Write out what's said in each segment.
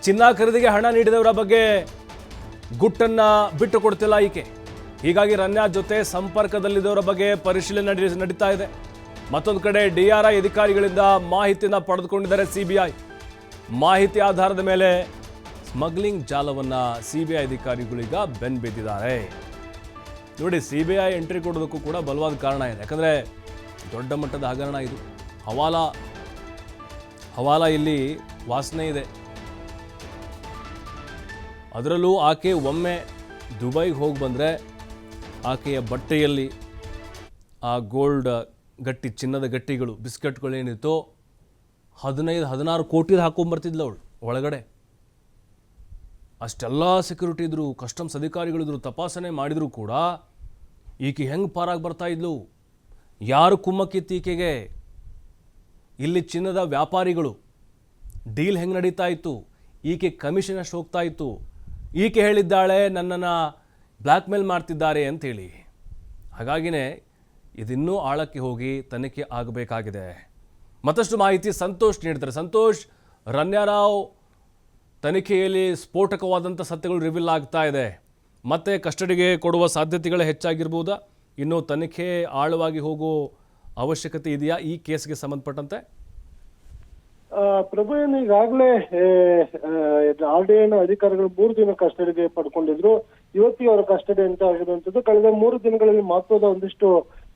ಚಿನ್ನ ಖರೀದಿಗೆ ಹಣ ನೀಡಿದವರ ಬಗ್ಗೆ ಗುಟ್ಟನ್ನ ಬಿಟ್ಟು ಕೊಡ್ತಿಲ್ಲ ಈಕೆ. ಹೀಗಾಗಿ ರನ್ಯಾ ಜೊತೆ ಸಂಪರ್ಕದಲ್ಲಿದ್ದವರ ಬಗ್ಗೆ ಪರಿಶೀಲನೆ ನಡೀತಾ ಇದೆ. ಮತ್ತೊಂದು ಕಡೆ DRI ಅಧಿಕಾರಿಗಳಿಂದ ಮಾಹಿತಿಯನ್ನು ಪಡೆದುಕೊಂಡಿದ್ದಾರೆ CBI. ಮಾಹಿತಿ ಆಧಾರದ ಮೇಲೆ ಸ್ಮಗ್ಲಿಂಗ್ ಜಾಲವನ್ನು CBI ಅಧಿಕಾರಿಗಳೀಗ ಬೆನ್ಬಿದ್ದಿದ್ದಾರೆ. ನೋಡಿ, CBI ಎಂಟ್ರಿ ಕೊಡೋದಕ್ಕೂ ಕೂಡ ಬಲವಾದ ಕಾರಣ ಇದೆ. ಯಾಕಂದರೆ ದೊಡ್ಡ ಮಟ್ಟದ ಹಗರಣ ಇದು. ಹವಾಲಾ ಇಲ್ಲಿ ವಾಸನೆ ಇದೆ. ಅದರಲ್ಲೂ ಆಕೆ ಒಮ್ಮೆ ದುಬೈಗೆ ಹೋಗಿ ಬಂದರೆ ಆಕೆಯ ಬಟ್ಟೆಯಲ್ಲಿ ಆ ಗೋಲ್ಡ್ ಗಟ್ಟಿ, ಚಿನ್ನದ ಗಟ್ಟಿಗಳು, ಬಿಸ್ಕೆಟ್ಗಳೇನಿತ್ತೋ 15-16 ಕೋಟಿದು ಹಾಕೊಂಡ್ಬರ್ತಿದ್ಲು ಅವಳು ಒಳಗಡೆ. ಅಷ್ಟೆಲ್ಲ ಸೆಕ್ಯೂರಿಟಿ ಇದ್ರು, ಕಸ್ಟಮ್ಸ್ ಅಧಿಕಾರಿಗಳಿದ್ರು, ತಪಾಸಣೆ ಮಾಡಿದರೂ ಕೂಡ ಈಕೆ ಹೆಂಗೆ ಪಾರಾಗಿ ಬರ್ತಾ ಇದ್ಲು? ಯಾರು ಕುಮ್ಮಕ್ಕಿತ್ತು ಈಕೆಗೆ? ಇಲ್ಲಿ ಚಿನ್ನದ ವ್ಯಾಪಾರಿಗಳು ಡೀಲ್ ಹೆಂಗೆ ನಡೀತಾ ಇತ್ತು? ಈಕೆ ಕಮಿಷನ್ ಅಷ್ಟು ಹೋಗ್ತಾ ಇತ್ತು. ಈಕೆ ಹೇಳಿದ್ದಾಳೆ ನನ್ನನ್ನು ಬ್ಲ್ಯಾಕ್ ಮೇಲ್ ಮಾಡ್ತಿದ್ದಾರೆ ಅಂತೇಳಿ. ಹಾಗಾಗಿನೇ ಇದಿನ್ನೂ ಆಳಕ್ಕೆ ಹೋಗಿ ತನಿಖೆ ಆಗಬೇಕಾಗಿದೆ. ಮತ್ತಷ್ಟು ಮಾಹಿತಿ ಸಂತೋಷ್ ನೀಡ್ತಾರೆ. ಸಂತೋಷ್, ರನ್ಯಾರಾವ್ ತನಿಖೆಯಲ್ಲಿ ಸ್ಫೋಟಕವಾದಂಥ ಸತ್ಯಗಳು ರಿವೀಲ್ ಆಗ್ತಾ ಇದೆ. ಮತ್ತೆ ಕಸ್ಟಡಿಗೆ ಕೊಡುವ ಸಾಧ್ಯತೆಗಳು ಹೆಚ್ಚಾಗಿರ್ಬೋದಾ? ಇನ್ನು ತನಿಖೆ ಆಳವಾಗಿ ಹೋಗೋ ಅವಶ್ಯಕತೆ ಇದೆಯಾ ಈ ಕೇಸ್ಗೆ ಸಂಬಂಧಪಟ್ಟಂತೆ? ಪ್ರಭು, ಏನು ಈಗಾಗಲೇ RDN ಅಧಿಕಾರಿಗಳು 3 ದಿನ ಕಸ್ಟಡಿಗೆ ಪಡ್ಕೊಂಡಿದ್ರು. ಇವತ್ತಿಗೆ ಅವರ ಕಸ್ಟಡಿ ಅಂತ ಆಗಿರುವಂತದ್ದು. ಕಳೆದ 3 ದಿನಗಳಲ್ಲಿ ಮಹತ್ವದ ಒಂದಿಷ್ಟು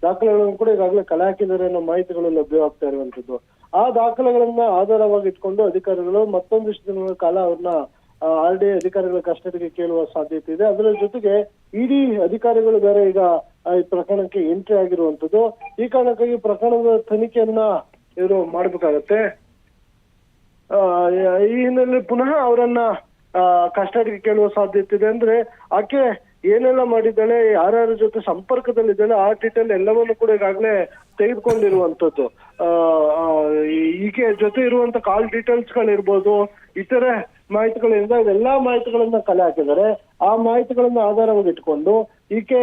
ದಾಖಲೆಗಳನ್ನು ಕೂಡ ಈಗಾಗಲೇ ಕಲೆ ಹಾಕಿದ್ದಾರೆ ಅನ್ನೋ ಮಾಹಿತಿಗಳು ಲಭ್ಯವಾಗ್ತಾ ಇರುವಂತದ್ದು. ಆ ದಾಖಲೆಗಳನ್ನ ಆಧಾರವಾಗಿ ಇಟ್ಕೊಂಡು ಅಧಿಕಾರಿಗಳು ಮತ್ತೊಂದಿಷ್ಟು ದಿನಗಳ ಕಾಲ ಅವ್ರನ್ನ RDI ಅಧಿಕಾರಿಗಳ ಕಸ್ಟಡಿಗೆ ಕೇಳುವ ಸಾಧ್ಯತೆ ಇದೆ. ಅದರ ಜೊತೆಗೆ ED ಅಧಿಕಾರಿಗಳು ಬೇರೆ ಈಗ ಈ ಪ್ರಕರಣಕ್ಕೆ ಎಂಟ್ರಿ ಆಗಿರುವಂತದ್ದು. ಈ ಕಾರಣಕ್ಕಾಗಿ ಪ್ರಕರಣದ ತನಿಖೆಯನ್ನ ಇವರು ಮಾಡ್ಬೇಕಾಗತ್ತೆ. ಈ ಹಿನ್ನೆಲೆಯಲ್ಲಿ ಪುನಃ ಅವರನ್ನ ಕಸ್ಟಡಿಗೆ ಕೇಳುವ ಸಾಧ್ಯತೆ ಇದೆ. ಅಂದ್ರೆ ಆಕೆ ಏನೆಲ್ಲ ಮಾಡಿದ್ದಾಳೆ, ಯಾರ್ಯಾರ ಜೊತೆ ಸಂಪರ್ಕದಲ್ಲಿದ್ದಾಳೆ, ಆ ಡೀಟೇಲ್ ಎಲ್ಲವನ್ನು ಕೂಡ ಈಗಾಗಲೇ ತೆಗೆದುಕೊಂಡಿರುವಂತದ್ದು. ಈಕೆ ಜೊತೆ ಇರುವಂತ ಕಾಲ್ ಡೀಟೇಲ್ಸ್ ಗಳಿರ್ಬೋದು, ಇತರೆ ಮಾಹಿತಿಗಳಿಂದ ಇದೆಲ್ಲಾ ಮಾಹಿತಿಗಳನ್ನ ಕಲೆ ಹಾಕಿದ್ದಾರೆ. ಆ ಮಾಹಿತಿಗಳನ್ನ ಆಧಾರವಾಗಿ ಇಟ್ಕೊಂಡು ಈಕೆ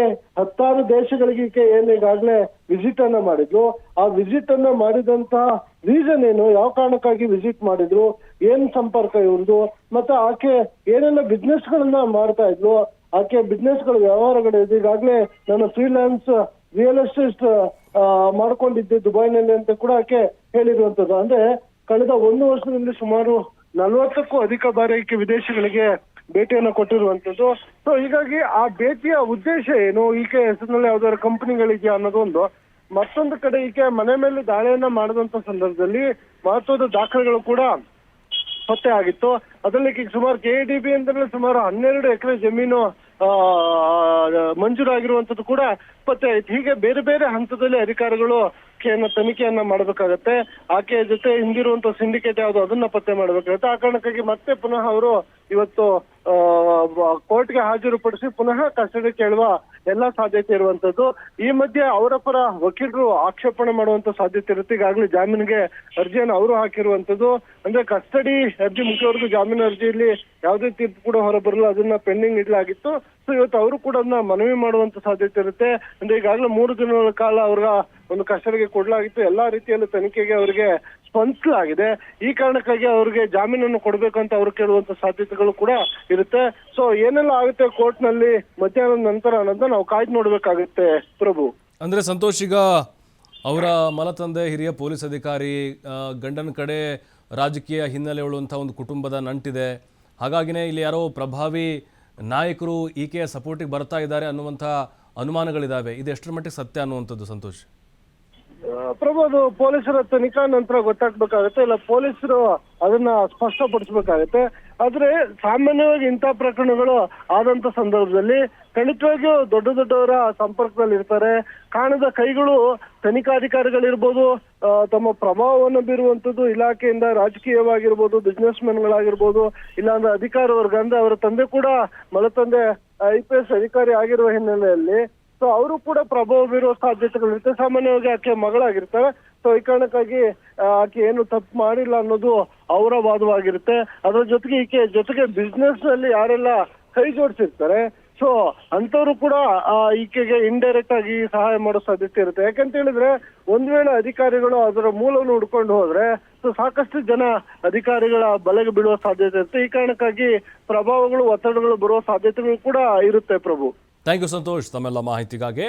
10 ದೇಶಗಳಿಗೆ ಈಕೆ ಏನು ಈಗಾಗಲೇ ವಿಸಿಟ್ ಅನ್ನ ಮಾಡಿದ್ಲು, ಆ ವಿಸಿಟ್ ಅನ್ನ ಮಾಡಿದಂತಹ ರೀಸನ್ ಏನು, ಯಾವ ಕಾರಣಕ್ಕಾಗಿ ವಿಸಿಟ್ ಮಾಡಿದ್ರು, ಏನ್ ಸಂಪರ್ಕ ಇವ್ರದ್ದು, ಮತ್ತೆ ಆಕೆ ಏನೆಲ್ಲ ಬಿಸ್ನೆಸ್ ಗಳನ್ನ ಮಾಡ್ತಾ ಇದ್ಲು, ಆಕೆ ಬಿಸ್ನೆಸ್ ಗಳ ವ್ಯವಹಾರಗಳಿದೆ. ಈಗಾಗಲೇ ನಾನು ಫ್ರೀಲಾನ್ಸ್ ರಿಯಲ್ ಎಸ್ಟೇಟ್ ಮಾಡ್ಕೊಂಡಿದ್ದೆ ದುಬೈನಲ್ಲಿ ಅಂತ ಕೂಡ ಆಕೆ ಹೇಳಿರುವಂತದ್ದು. ಅಂದ್ರೆ ಕಳೆದ 1 ವರ್ಷದಲ್ಲಿ ಸುಮಾರು 40ಕ್ಕೂ ಅಧಿಕ ಬಾರಿ ಈಕೆ ವಿದೇಶಗಳಿಗೆ ಭೇಟಿಯನ್ನು ಕೊಟ್ಟಿರುವಂತದ್ದು. ಸೊ ಹೀಗಾಗಿ ಆ ಭೇಟಿಯ ಉದ್ದೇಶ ಏನು, ಈಕೆ ಹೆಸರಿನಲ್ಲಿ ಯಾವ್ದಾದ್ರು ಕಂಪನಿಗಳಿದೆಯಾ ಅನ್ನೋದೊಂದು. ಮತ್ತೊಂದು ಕಡೆ ಈಕೆ ಮನೆ ಮೇಲೆ ದಾಳಿಯನ್ನ ಮಾಡಿದಂತ ಸಂದರ್ಭದಲ್ಲಿ ಮಹತ್ವದ ದಾಖಲೆಗಳು ಕೂಡ ಪತ್ತೆ ಆಗಿತ್ತು. ಅದರಲ್ಲಿ ಸುಮಾರು KDB ಅಂದ್ರೆ ಸುಮಾರು 12 ಎಕರೆ ಜಮೀನು ಮಂಜೂರಾಗಿರುವಂತದ್ದು ಕೂಡ ಪತ್ತೆ ಆಯ್ತು. ಹೀಗೆ ಬೇರೆ ಬೇರೆ ಹಂತದಲ್ಲಿ ಅಧಿಕಾರಿಗಳು ತನಿಖೆಯನ್ನ ಮಾಡಬೇಕಾಗತ್ತೆ. ಆಕೆಯ ಜೊತೆ ಹಿಂದಿರುವಂತ ಸಿಂಡಿಕೇಟ್ ಯಾವ್ದು ಅದನ್ನ ಪತ್ತೆ ಮಾಡಬೇಕಾಗತ್ತೆ. ಆ ಕಾರಣಕ್ಕಾಗಿ ಮತ್ತೆ ಪುನಃ ಅವರು ಇವತ್ತು ಕೋರ್ಟ್ಗೆ ಹಾಜರುಪಡಿಸಿ ಪುನಃ ಕಸ್ಟಡಿ ಕೇಳುವ ಎಲ್ಲಾ ಸಾಧ್ಯತೆ ಇರುವಂತದ್ದು. ಈ ಮಧ್ಯೆ ಅವರ ಪರ ವಕೀಲರು ಆಕ್ಷೇಪಣೆ ಮಾಡುವಂತ ಸಾಧ್ಯತೆ ಇರುತ್ತೆ. ಈಗಾಗಲೇ ಜಾಮೀನಿಗೆ ಅರ್ಜಿಯನ್ನು ಅವರು ಹಾಕಿರುವಂತದ್ದು. ಅಂದ್ರೆ ಕಸ್ಟಡಿ ಅರ್ಜಿ ಮುಗಿಯೋವರೆಗೂ ಜಾಮೀನು ಅರ್ಜಿಯಲ್ಲಿ ಯಾವುದೇ ತೀರ್ಪು ಕೂಡ ಹೊರಬರಲ್ಲ, ಅದನ್ನ ಪೆಂಡಿಂಗ್ ಇಡಲಾಗಿತ್ತು. ಸೊ ಇವತ್ತು ಅವರು ಕೂಡ ಅದನ್ನ ಮನವಿ ಮಾಡುವಂತ ಸಾಧ್ಯತೆ ಇರುತ್ತೆ. ಅಂದ್ರೆ ಈಗಾಗಲೇ 3 ದಿನಗಳ ಕಾಲ ಅವ್ರ ಒಂದು ಕಸ್ಟಡಿಗೆ ಕೊಡಲಾಗಿತ್ತು. ಎಲ್ಲಾ ರೀತಿಯಲ್ಲೂ ತನಿಖೆಗೆ ಅವರಿಗೆ ಸ್ಪಂದಿಸಲಾಗಿದೆ. ಈ ಕಾರಣಕ್ಕಾಗಿ ಅವ್ರಿಗೆ ಜಾಮೀನನ್ನು ಕೊಡ್ಬೇಕಂತ ಅವ್ರು ಕೇಳುವಂತ ಸಾಧ್ಯತೆಗಳು ಕೂಡ ಇರುತ್ತೆ. ಸೊ ಏನೆಲ್ಲ ಆಗುತ್ತೆ ಕೋರ್ಟ್ ನಲ್ಲಿ ಮಧ್ಯಾಹ್ನದ ನಂತರ ಅನ್ನೋದನ್ನ ನಾವು ಕಾಯ್ದು ನೋಡ್ಬೇಕಾಗುತ್ತೆ ಪ್ರಭು. ಅಂದ್ರೆ ಸಂತೋಷ್, ಈಗ ಅವರ ಮಲತಂದೆ ಹಿರಿಯ ಪೊಲೀಸ್ ಅಧಿಕಾರಿ, ಗಂಡನ ಕಡೆ ರಾಜಕೀಯ ಹಿನ್ನೆಲೆ ಉಳ್ಳುವಂಥ ಒಂದು ಕುಟುಂಬದ ನಂಟಿದೆ. ಹಾಗಾಗಿನೇ ಇಲ್ಲಿ ಯಾರೋ ಪ್ರಭಾವಿ ನಾಯಕರು ಈಕೆಯ ಸಪೋರ್ಟಿಗೆ ಬರ್ತಾ ಇದ್ದಾರೆ ಅನ್ನುವಂಥ ಅನುಮಾನಗಳಿದ್ದಾವೆ. ಇದು ಎಷ್ಟರ ಮಟ್ಟಿಗೆ ಸತ್ಯ ಅನ್ನುವಂಥದ್ದು ಸಂತೋಷ್? ಪ್ರಭು, ಅದು ಪೊಲೀಸರ ತನಿಖಾ ನಂತರ ಗೊತ್ತಾಗ್ಬೇಕಾಗತ್ತೆ. ಇಲ್ಲ ಪೊಲೀಸರು ಅದನ್ನ ಸ್ಪಷ್ಟಪಡಿಸ್ಬೇಕಾಗತ್ತೆ. ಆದ್ರೆ ಸಾಮಾನ್ಯವಾಗಿ ಇಂಥ ಪ್ರಕರಣಗಳು ಆದಂತ ಸಂದರ್ಭದಲ್ಲಿ ಖಂಡಿತವಾಗಿಯೂ ದೊಡ್ಡವರ ಸಂಪರ್ಕದಲ್ಲಿ ಇರ್ತಾರೆ. ಕಾಣದ ಕೈಗಳು ತನಿಖಾಧಿಕಾರಿಗಳಿರ್ಬೋದು, ತಮ್ಮ ಪ್ರಭಾವವನ್ನು ಬೀರುವಂತದ್ದು ಇಲಾಖೆಯಿಂದ ರಾಜಕೀಯವಾಗಿರ್ಬೋದು, ಬಿಸ್ನೆಸ್ ಮೆನ್ಗಳಾಗಿರ್ಬೋದು, ಇಲ್ಲಾಂದ್ರೆ ಅಧಿಕಾರ ವರ್ಗ. ಅಂದ್ರೆ ಅವರ ತಂದೆ ಕೂಡ ಮಲತಂದೆ IPS ಅಧಿಕಾರಿ ಆಗಿರುವ ಹಿನ್ನೆಲೆಯಲ್ಲಿ ಸೊ ಅವರು ಕೂಡ ಪ್ರಭಾವ ಬೀರುವ ಸಾಧ್ಯತೆಗಳಿರುತ್ತೆ. ಸಾಮಾನ್ಯವಾಗಿ ಆಕೆ ಮಗಳಾಗಿರ್ತಾರೆ. ಸೊ ಈ ಕಾರಣಕ್ಕಾಗಿ ಆಕೆ ಏನು ತಪ್ಪು ಮಾಡಿಲ್ಲ ಅನ್ನೋದು ಅವರ ವಾದವಾಗಿರುತ್ತೆ. ಅದರ ಜೊತೆಗೆ ಈಕೆ ಜೊತೆಗೆ ಬಿಸ್ನೆಸ್ ನಲ್ಲಿ ಯಾರೆಲ್ಲ ಕೈ ಜೋಡಿಸಿರ್ತಾರೆ, ಸೊ ಅಂತವ್ರು ಕೂಡ ಈಕೆಗೆ ಇಂಡೈರೆಕ್ಟ್ ಆಗಿ ಸಹಾಯ ಮಾಡೋ ಸಾಧ್ಯತೆ ಇರುತ್ತೆ. ಯಾಕಂತ ಹೇಳಿದ್ರೆ ಒಂದ್ ವೇಳೆ ಅಧಿಕಾರಿಗಳು ಅದರ ಮೂಲವನ್ನು ಹುಡ್ಕೊಂಡು ಹೋದ್ರೆ ಸೊ ಸಾಕಷ್ಟು ಜನ ಅಧಿಕಾರಿಗಳ ಬಲೆಗೆ ಬೀಳುವ ಸಾಧ್ಯತೆ ಇರುತ್ತೆ. ಈ ಕಾರಣಕ್ಕಾಗಿ ಪ್ರಭಾವಗಳು ಒತ್ತಡಗಳು ಬರುವ ಸಾಧ್ಯತೆಗಳು ಕೂಡ ಇರುತ್ತೆ. ಪ್ರಭು, ಥ್ಯಾಂಕ್ ಯು ಸಂತೋಷ್ ತಮ್ಮೆಲ್ಲ ಮಾಹಿತಿಗಾಗಿ.